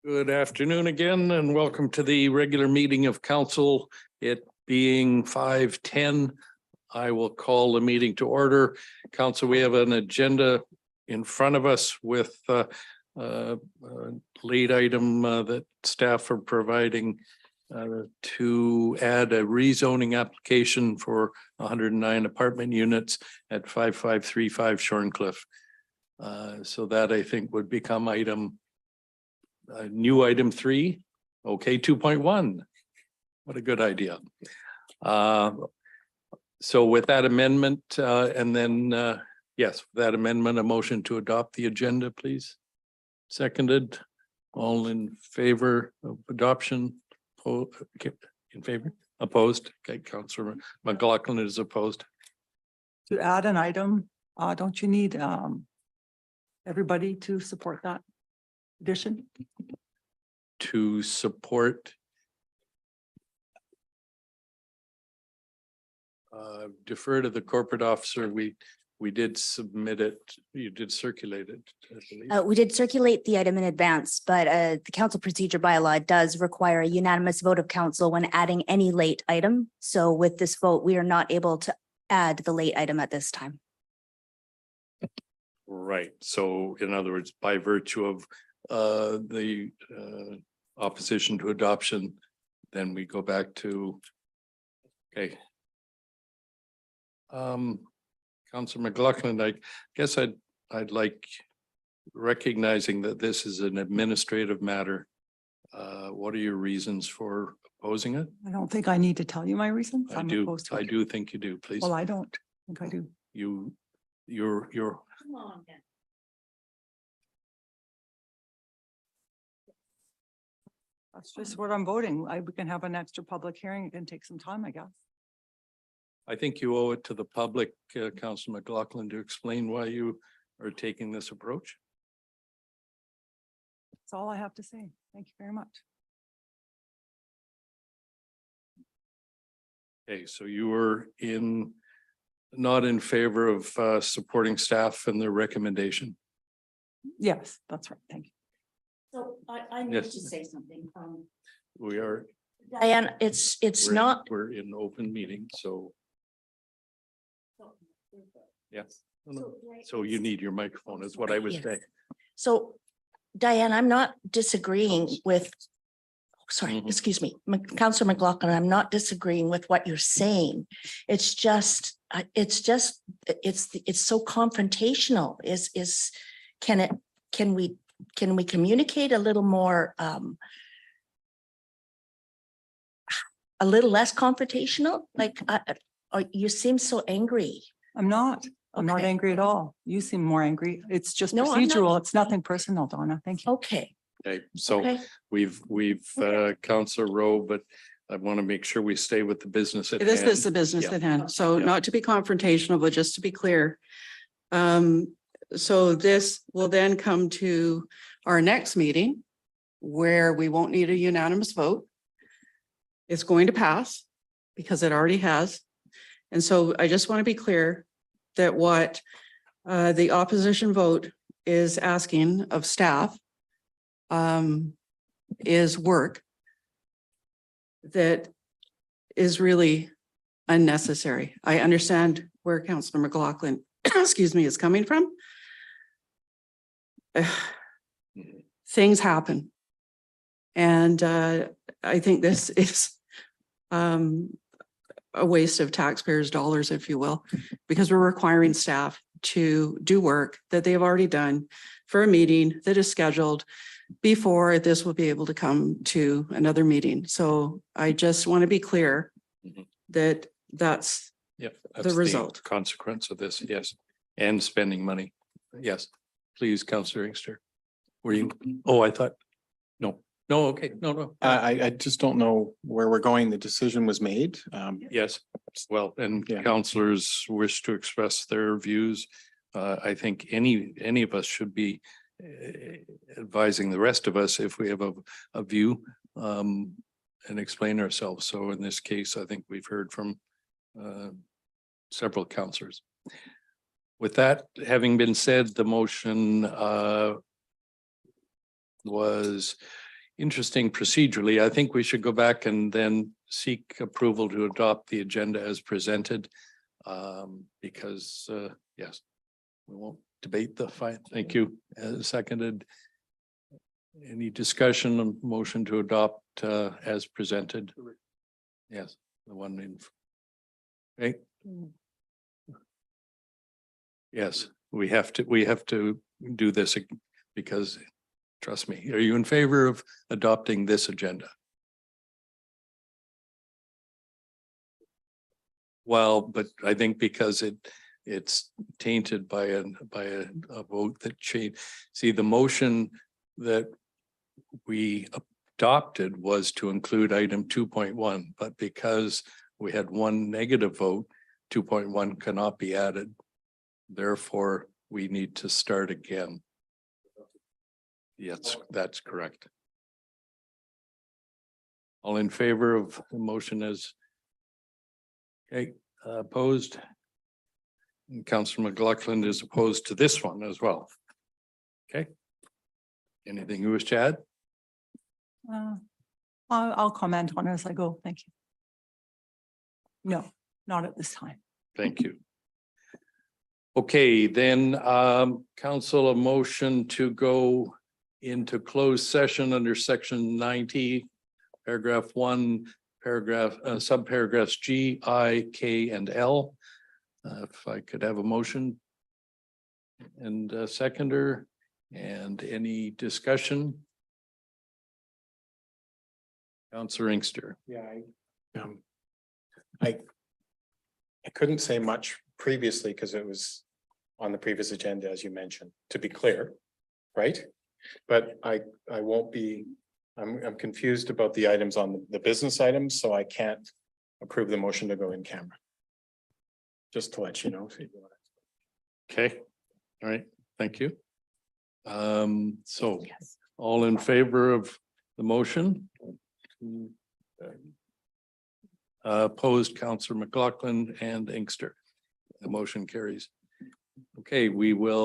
Good afternoon again, and welcome to the regular meeting of council. It being 5:10, I will call the meeting to order. Council, we have an agenda in front of us with lead item that staff are providing to add a rezoning application for 109 apartment units at 5535 Shorncliffe. So that I think would become new item 3, okay, 2.1. What a good idea. So with that amendment, and then, yes, that amendment, a motion to adopt the agenda, please. Seconded, all in favor of adoption? In favor? Opposed? Okay, Councillor McLaughlin is opposed. To add an item, don't you need everybody to support that addition? To support defer to the corporate officer. We did submit it. You did circulate it, I believe. We did circulate the item in advance, but the council procedure bylaw does require a unanimous vote of council when adding any late item. So with this vote, we are not able to add the late item at this time. Right. So in other words, by virtue of the opposition to adoption, then we go back to, okay. Councillor McLaughlin, I guess I'd like, recognizing that this is an administrative matter. What are your reasons for opposing it? I don't think I need to tell you my reasons. I I'm do opposed to it. think you do, please. Well, I don't think I do. You're That's just what I'm voting. We can have an extra public hearing. It can take some time, I guess. I think you owe it to the public, Councillor McLaughlin, to explain why you are taking this approach. That's all I have to say. Thank you very much. Okay, so you were not in favor of supporting staff and their recommendation. Yes, that's right. Thank you. So I need Yes. to say something. We are, Diane, it's not. we're in open meeting, so yes. So you need your microphone is what I was Yes. saying. So Diane, I'm not disagreeing with, sorry, Mhm. excuse me, Councillor McLaughlin, I'm not disagreeing with what you're saying. It's just, it's so confrontational. Can we communicate a little more, a little less confrontational? Like, you seem so angry. I'm not. I'm not Okay. angry at all. You seem more angry. It's just No, I'm not. procedural. It's nothing personal, Donna. Thank you. Okay, Okay, so okay. we've Councillor Rowe, but I want to make sure we stay with the business at It is hand. the business Yeah. at hand. So Yeah. not to be confrontational, but just to be clear. So this will then come to our next meeting where we won't need a unanimous vote. It's going to pass because it already has. And so I just want to be clear that what the opposition vote is asking of staff is work that is really unnecessary. I understand where Councillor McLaughlin, excuse me, is coming from. Things happen. And I think this is a waste of taxpayers' dollars, if you will, because we're requiring staff to do work that they have already done for a meeting that is scheduled before this will be able to come to another meeting. So I just want to be clear Mhm. that that's Yep. the that's result. Consequence of this, yes, and spending money. Yes, please, Councillor Inkster. Were you, oh, I thought, no, okay, no. I just don't know where we're going. The decision was made. Yes, well, and Yeah. councillors wish to express their views. I think any of us should be advising the rest of us if we have a view and explain ourselves. So in this case, I think we've heard from several councillors. With that having been said, the motion was interesting procedurally. I think we should go back and then seek approval to adopt the agenda as presented. Because, yes, we won't debate the fight. Thank you. Seconded. Any discussion on motion to adopt as presented? Yes, the one in. Okay. Yes, we have to do this because, trust me, are you in favor of adopting this agenda? Well, but I think because it's tainted by a vote that changed. See, the motion that we adopted was to include item 2.1, but because we had one negative vote, 2.1 cannot be added. Therefore, we need to start again. Yes, that's correct. All in favor of the motion as okay, opposed? And Councillor McLaughlin is opposed to this one as well. Okay. Anything you wish to add? I'll comment on it as I go. Thank you. No, not at this time. Thank you. Okay, then, council, a motion to go into closed session under section 90, paragraph 1, subparagraphs G, I, K, and L. If I could have a motion and a seconder, and any discussion? Councillor Inkster. Yeah, I couldn't say much previously because it was on the previous agenda, as you mentioned, to be clear, right? But I won't be, I'm confused about the items on the business items, so I can't approve the motion to go in camera. Just to let you know. Okay, all right, thank you. So all in favor of the motion? Opposed, Councillor McLaughlin and Inkster. The motion carries. Okay, we will.